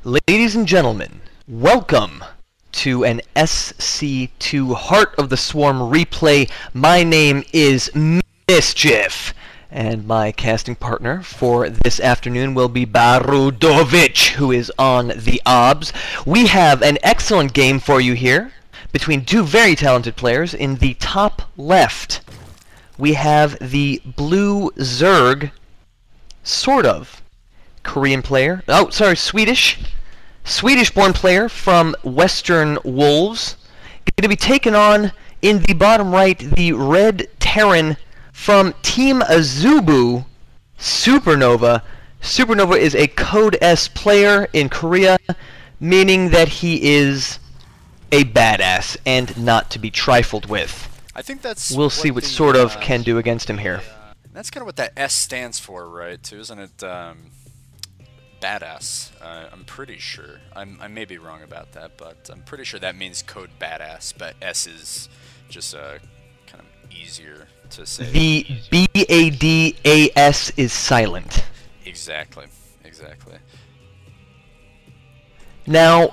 Ladies and gentlemen, welcome to an SC2 Heart of the Swarm replay. My name is Mischief, and my casting partner for this afternoon will be Barudovic, who is on the OBS. We have an excellent game for you here between two very talented players. In the top left, we have the blue Zerg, Sortof, Korean player. Oh, sorry, Swedish-born player from Western Wolves. Going to be taken on in the bottom right, the red Terran from Team Azubu, Supernova. Supernova is a Code S player in Korea, meaning that he is a badass and not to be trifled with. I think that's. We'll see what Sortof can do against him here. That's kind of what that S stands for, right? Too, isn't it? Badass. I'm pretty sure. I may be wrong about that, but I'm pretty sure that means code badass. But S is just kind of easier to say. The BADAS is silent. Exactly. Exactly. Now,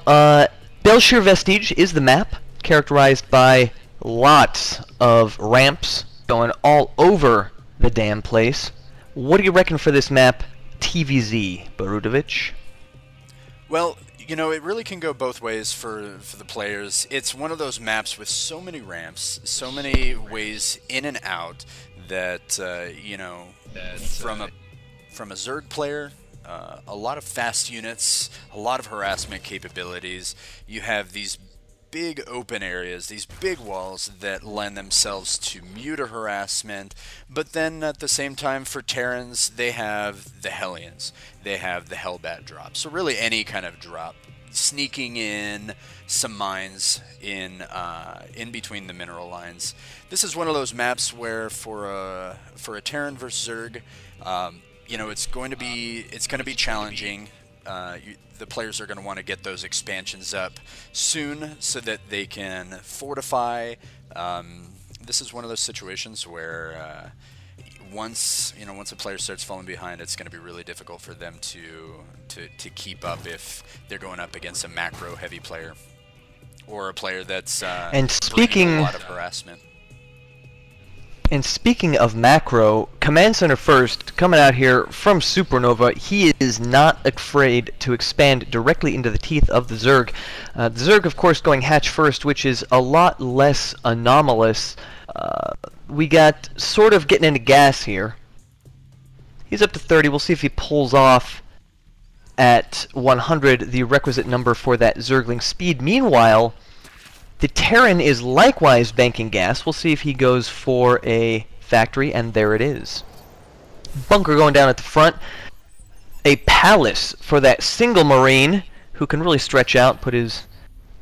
Bel'Shir Vestige is the map, characterized by lots of ramps going all over the damn place. What do you reckon for this map, TVZ, Barudovic? Well, you know, it really can go both ways for the players. It's one of those maps with so many ramps, so many ways in and out that, you know, from a Zerg player, a lot of fast units, a lot of harassment capabilities. You have these big open areas, these big walls that lend themselves to muta harassment, but then at the same time for Terrans they have the Hellions, they have the Hellbat drop. So really any kind of drop, sneaking in some mines in between the mineral lines. This is one of those maps where for a Terran versus Zerg, you know, it's going to be challenging. The players are going to want to get those expansions up soon so that they can fortify. This is one of those situations where once a player starts falling behind, it's going to be really difficult for them to keep up if they're going up against a macro heavy player or a player that's bringing a lot of harassment. And speaking of macro, Command Center First, coming out here from Supernova, he is not afraid to expand directly into the teeth of the Zerg. The Zerg, of course, going hatch first, which is a lot less anomalous. We got sort of getting into gas here. He's up to 30. We'll see if he pulls off at 100, the requisite number for that Zergling speed. Meanwhile, the Terran is likewise banking gas. We'll see if he goes for a factory, and there it is. Bunker going down at the front. A palace for that single Marine, who can really stretch out, put his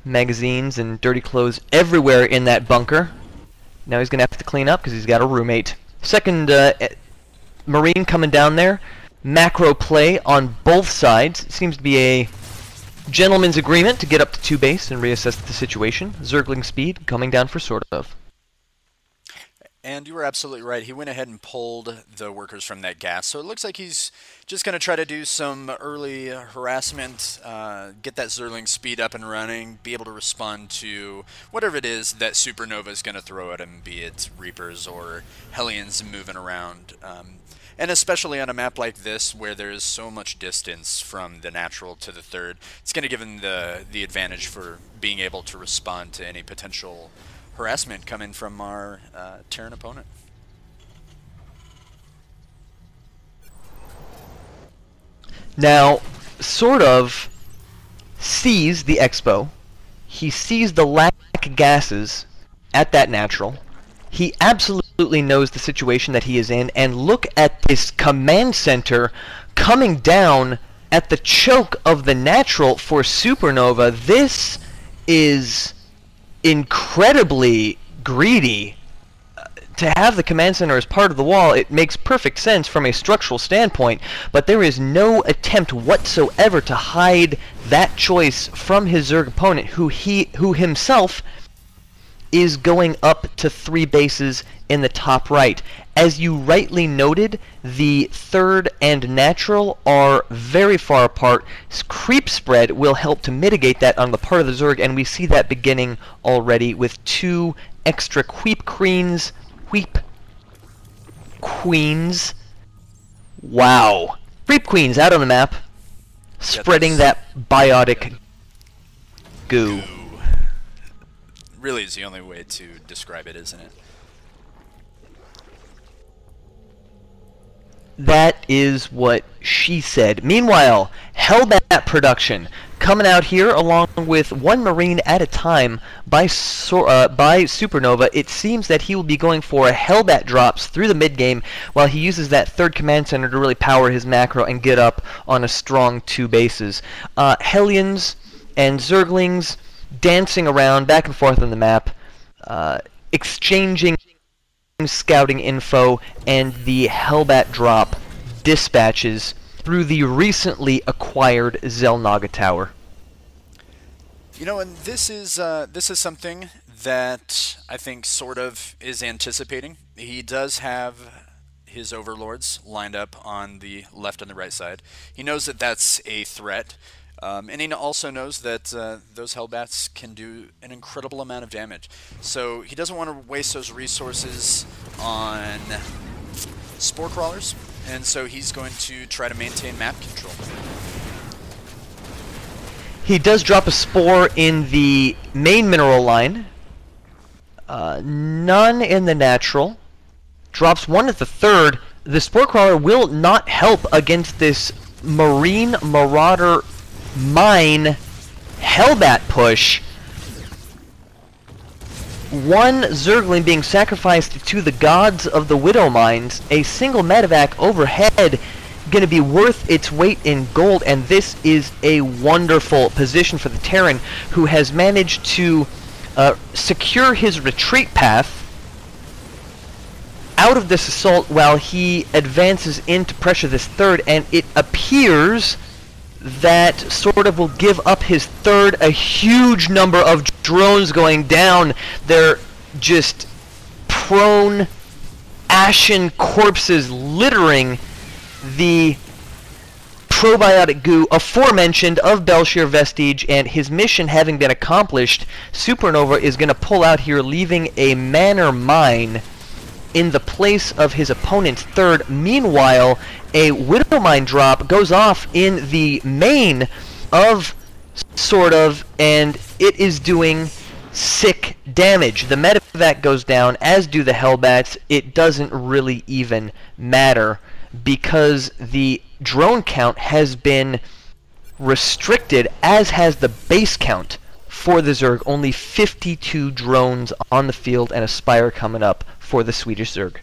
magazines and dirty clothes everywhere in that bunker. Now he's going to have to clean up because he's got a roommate. Second Marine coming down there. Macro play on both sides. It seems to be a gentleman's agreement to get up to 2 base and reassess the situation. Zergling speed coming down for Sortof. And you were absolutely right. He went ahead and pulled the workers from that gas. So it looks like he's just going to try to do some early harassment, get that Zergling speed up and running, be able to respond to whatever it is that Supernova is going to throw at him, be it Reapers or Hellions moving around. And especially on a map like this, where there is so much distance from the natural to the third, it's going to give him the advantage for being able to respond to any potential harassment coming from our Terran opponent. Now, Sortof sees the expo. He sees the lack of gases at that natural. He absolutely knows the situation that he is in, and look at this command center coming down at the choke of the natural for Supernova. This is incredibly greedy. To have the command center as part of the wall, it makes perfect sense from a structural standpoint, but there is no attempt whatsoever to hide that choice from his Zerg opponent, who himself is going up to 3 bases in the top right. As you rightly noted, the third and natural are very far apart. Creep spread will help to mitigate that on the part of the Zerg, and we see that beginning already with 2 extra Queep Queens. Wow. Creep Queens out on the map, spreading that biotic goo. Really is the only way to describe it, isn't it? That is what she said. Meanwhile, Hellbat production coming out here along with 1 Marine at a time by Supernova. It seems that he will be going for Hellbat drops through the mid-game while he uses that 3rd command center to really power his macro and get up on a strong 2 bases. Hellions and Zerglings dancing around back and forth on the map, exchanging scouting info, and the Hellbat drop dispatches through the recently acquired Xel'Naga Tower. You know, and this is something that I think Sortof is anticipating. He does have his overlords lined up on the left and the right side. He knows that that's a threat. And he also knows that those Hellbats can do an incredible amount of damage. So he doesn't want to waste those resources on Spore Crawlers, and so he's going to try to maintain map control. He does drop a Spore in the main mineral line, none in the natural, drops 1 at the 3rd. The Spore Crawler will not help against this Marine Marauder Mine Hellbat push. 1 Zergling being sacrificed to the gods of the Widow Mines. A single medevac overhead going to be worth its weight in gold, and this is a wonderful position for the Terran, who has managed to secure his retreat path out of this assault while he advances in to pressure this 3rd, and it appears that sort of will give up his 3rd. A huge number of drones going down. They're just prone, ashen corpses littering the probiotic goo aforementioned of Bel'Shir Vestige, and his mission having been accomplished, Supernova is going to pull out here, leaving a manor mine in the place of his opponent's 3rd. Meanwhile, a Widow Mine drop goes off in the main of Sortof, and it is doing sick damage. The medevac goes down, as do the Hellbats. It doesn't really even matter because the drone count has been restricted, as has the base count for the Zerg. Only 52 drones on the field and a Spire coming up for the Swedish Zerg.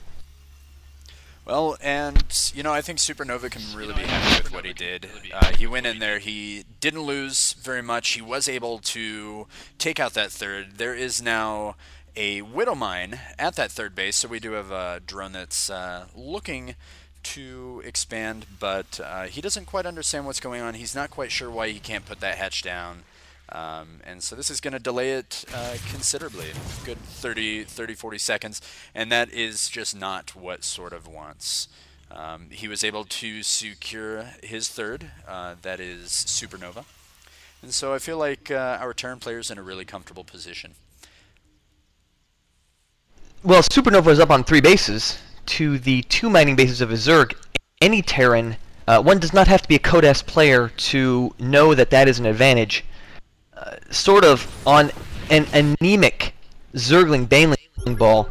Well, and, you know, I think Supernova can really be happy with what he did. He went in there, he didn't lose very much, he was able to take out that 3rd. There is now a Widow Mine at that 3rd base, so we do have a drone that's looking to expand, but he doesn't quite understand what's going on. He's not quite sure why he can't put that hatch down. And so this is going to delay it considerably, good 40 seconds, and that is just not what Sortof wants. He was able to secure his 3rd, that is Supernova, and so I feel like our Terran player's in a really comfortable position. Well, Supernova is up on 3 bases to the 2 mining bases of his Zerg. Any Terran, one does not have to be a Codas player to know that that is an advantage. Sort of on an anemic Zergling Baneling ball,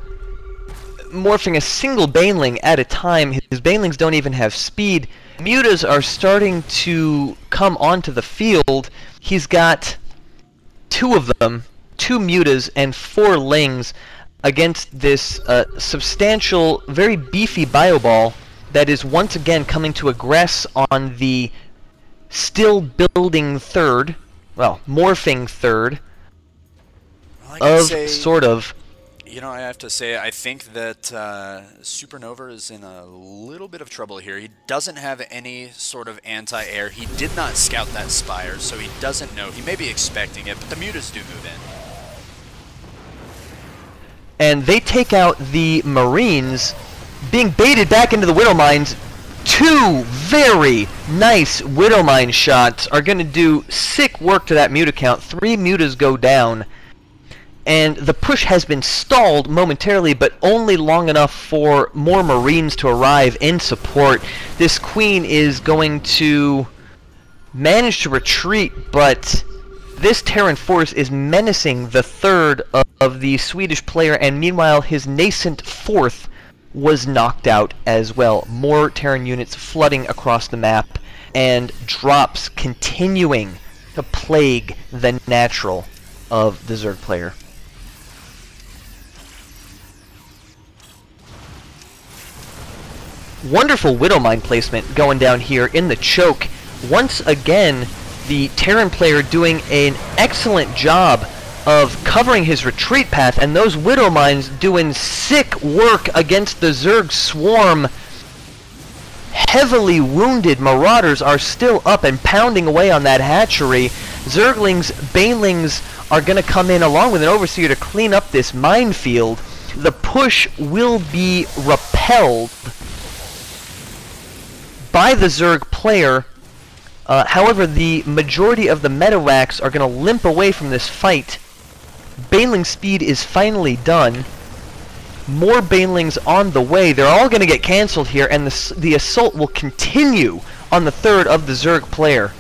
morphing a single Baneling at a time. His Banelings don't even have speed. Mutas are starting to come onto the field. He's got 2 of them, 2 Mutas and 4 Lings against this substantial, very beefy Bioball that is once again coming to aggress on the still building 3rd. Well, morphing 3rd of Sortof. You know, I have to say, I think that Supernova is in a little bit of trouble here. He doesn't have any sort of anti-air. He did not scout that Spire, so he doesn't know. He may be expecting it, but the Mutas do move in. and they take out the Marines, being baited back into the Widow Mines. Two very nice Widow Mine shots are going to do sick work to that muta count. 3 mutas go down, and the push has been stalled momentarily, but only long enough for more Marines to arrive in support. This Queen is going to manage to retreat, but this Terran force is menacing the third of the Swedish player, and meanwhile his nascent fourth was knocked out as well. More Terran units flooding across the map, and drops continuing to plague the natural of the Zerg player. Wonderful Widow Mine placement going down here in the choke. Once again, the Terran player doing an excellent job of covering his retreat path, and those Widow Mines doing sick work against the Zerg swarm. Heavily wounded Marauders are still up and pounding away on that hatchery. Zerglings, Banelings are going to come in along with an Overseer to clean up this minefield. The push will be repelled by the Zerg player. However, the majority of the Medivacs are going to limp away from this fight. Baneling speed is finally done. More Banelings on the way. They're all going to get cancelled here, and the assault will continue on the third of the Zerg player.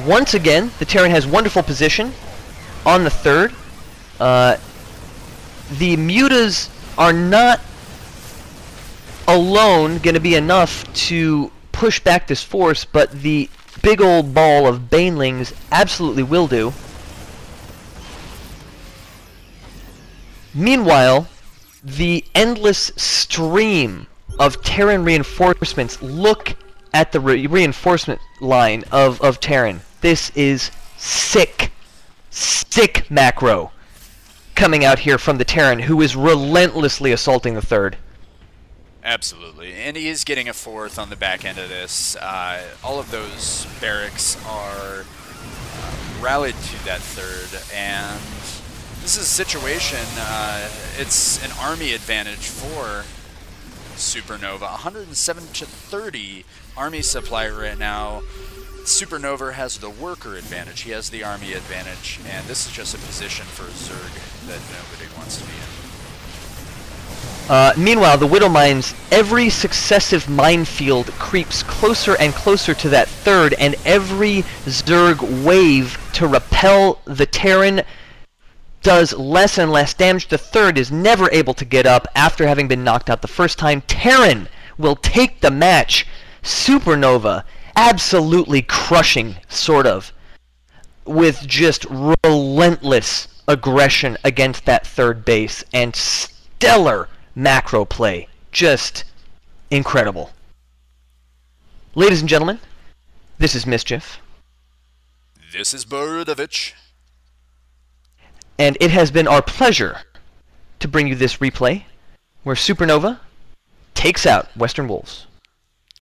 Once again, the Terran has wonderful position on the third. The mutas are not alone going to be enough to push back this force, but the big old ball of Banelings absolutely will do. Meanwhile, the endless stream of Terran reinforcements. Look at the reinforcement line of Terran. This is sick macro coming out here from the Terran, who is relentlessly assaulting the third. Absolutely, and he is getting a fourth on the back end of this. All of those barracks are rallied to that third, and this is a situation, it's an army advantage for Supernova. 107 to 30 army supply right now. Supernova has the worker advantage, he has the army advantage, and this is just a position for Zerg that nobody wants to be in. Meanwhile, the Widow Mines, every successive minefield creeps closer and closer to that third, and every Zerg wave to repel the Terran does less and less damage. The third is never able to get up after having been knocked out the first time. Terran will take the match. Supernova absolutely crushing Sortof with just relentless aggression against that third base, and stellar macro play. Just incredible. Ladies and gentlemen, this is Mischief. This is Borodovich. And it has been our pleasure to bring you this replay where Supernova takes out Western Wolves.